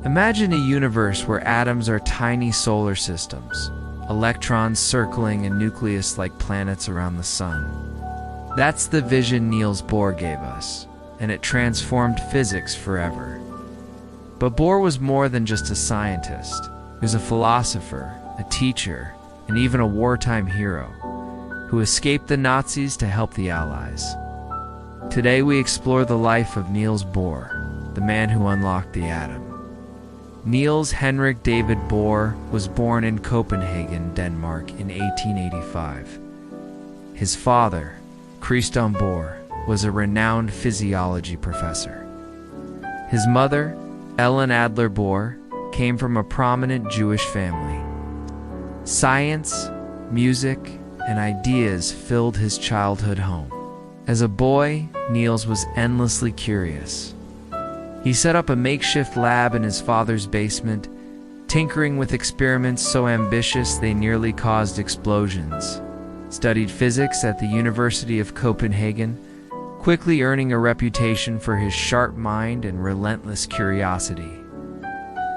Imagine a universe where atoms are tiny solar systems, electrons circling a nucleus like planets around the sun. That's the vision Niels Bohr gave us, and it transformed physics forever. But Bohr was more than just a scientist. He was a philosopher, a teacher, and even a wartime hero who escaped the Nazis to help the Allies. Today we explore the life of Niels Bohr, the man who unlocked the atom. Niels Henrik David Bohr was born in Copenhagen, Denmark in 1885. His father, Christian Bohr, was a renowned physiology professor. His mother, Ellen Adler Bohr, came from a prominent Jewish family. Science, music, and ideas filled his childhood home. As a boy, Niels was endlessly curious. He set up a makeshift lab in his father's basement, tinkering with experiments so ambitious they nearly caused explosions. Studied physics at the University of Copenhagen, quickly earning a reputation for his sharp mind and relentless curiosity.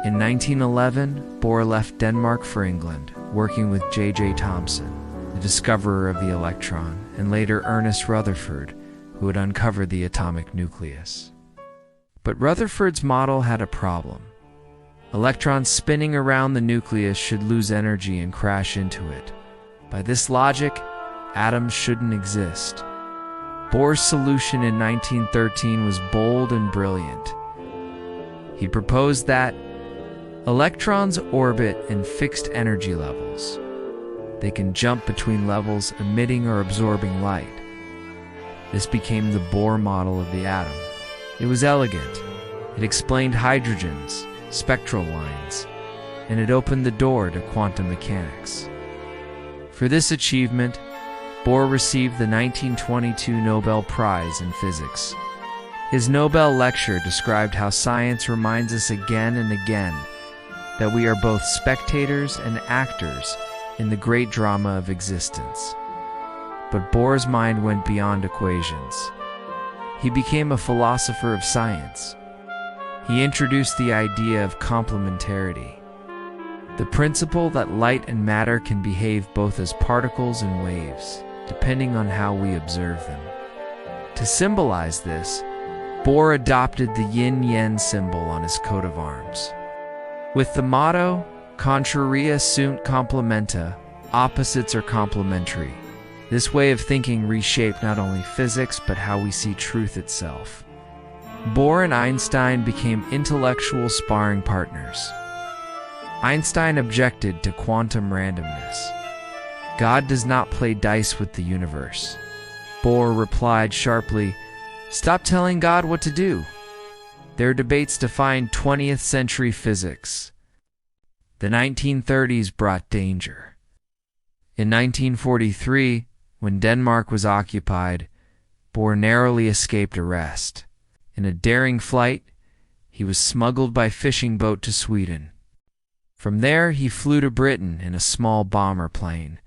In 1911, Bohr left Denmark for England, working with J.J. Thomson, the discoverer of the electron, and later Ernest Rutherford, who had uncovered the atomic nucleus. But Rutherford's model had a problem. Electrons spinning around the nucleus should lose energy and crash into it. By this logic, atoms shouldn't exist. Bohr's solution in 1913 was bold and brilliant. He proposed that electrons orbit in fixed energy levels. They can jump between levels emitting or absorbing light. This became the Bohr model of the atom. It was elegant. It explained hydrogens, spectral lines, and it opened the door to quantum mechanics. For this achievement, Bohr received the 1922 Nobel Prize in Physics. His Nobel lecture described how science reminds us again and again that we are both spectators and actors in the great drama of existence. But Bohr's mind went beyond equations. He became a philosopher of science. He introduced the idea of complementarity, the principle that light and matter can behave both as particles and waves, depending on how we observe them. To symbolize this, Bohr adopted the yin-yang symbol on his coat of arms. With the motto, Contraria sunt complementa, opposites are complementary. This way of thinking reshaped not only physics, but how we see truth itself. Bohr and Einstein became intellectual sparring partners. Einstein objected to quantum randomness. God does not play dice with the universe. Bohr replied sharply, "Stop telling God what to do." Their debates defined 20th century physics. The 1930s brought danger. In 1943, when Denmark was occupied, Bohr narrowly escaped arrest. In a daring flight, he was smuggled by fishing boat to Sweden. From there, he flew to Britain in a small bomber plane,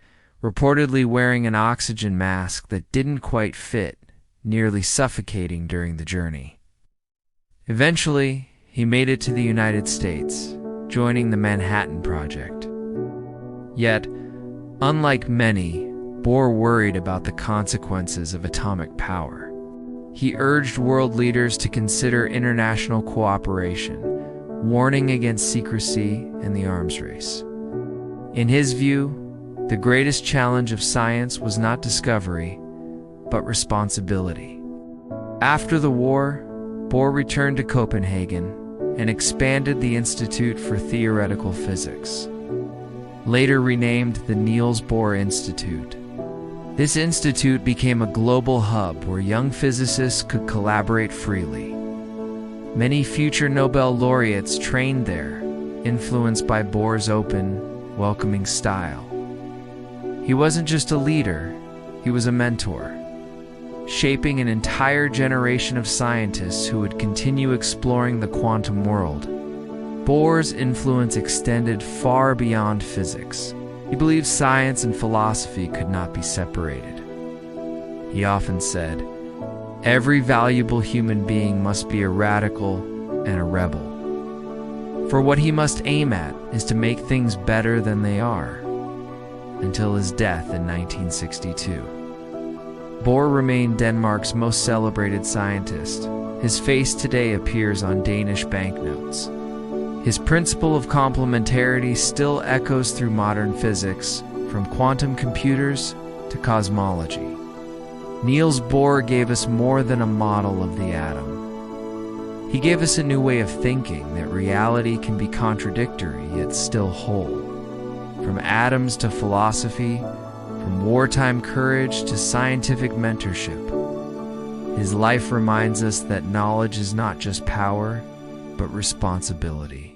reportedly wearing an oxygen mask that didn't quite fit, nearly suffocating during the journey. Eventually, he made it to the United States, joining the Manhattan Project. Yet, unlike many, Bohr worried about the consequences of atomic power. He urged world leaders to consider international cooperation, warning against secrecy and the arms race. In his view, the greatest challenge of science was not discovery, but responsibility. After the war, Bohr returned to Copenhagen and expanded the Institute for Theoretical Physics, later renamed the Niels Bohr Institute. This institute became a global hub where young physicists could collaborate freely. Many future Nobel laureates trained there, influenced by Bohr's open, welcoming style. He wasn't just a leader, he was a mentor, shaping an entire generation of scientists who would continue exploring the quantum world. Bohr's influence extended far beyond physics. He believed science and philosophy could not be separated. He often said, "Every valuable human being must be a radical and a rebel." For what he must aim at is to make things better than they are, until his death in 1962. Bohr remained Denmark's most celebrated scientist. His face today appears on Danish banknotes. His principle of complementarity still echoes through modern physics, from quantum computers to cosmology. Niels Bohr gave us more than a model of the atom. He gave us a new way of thinking that reality can be contradictory yet still whole. From atoms to philosophy, from wartime courage to scientific mentorship, his life reminds us that knowledge is not just power, but responsibility.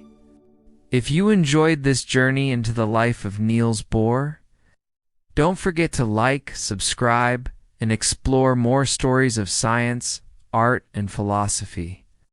If you enjoyed this journey into the life of Niels Bohr, don't forget to like, subscribe, and explore more stories of science, art, and philosophy.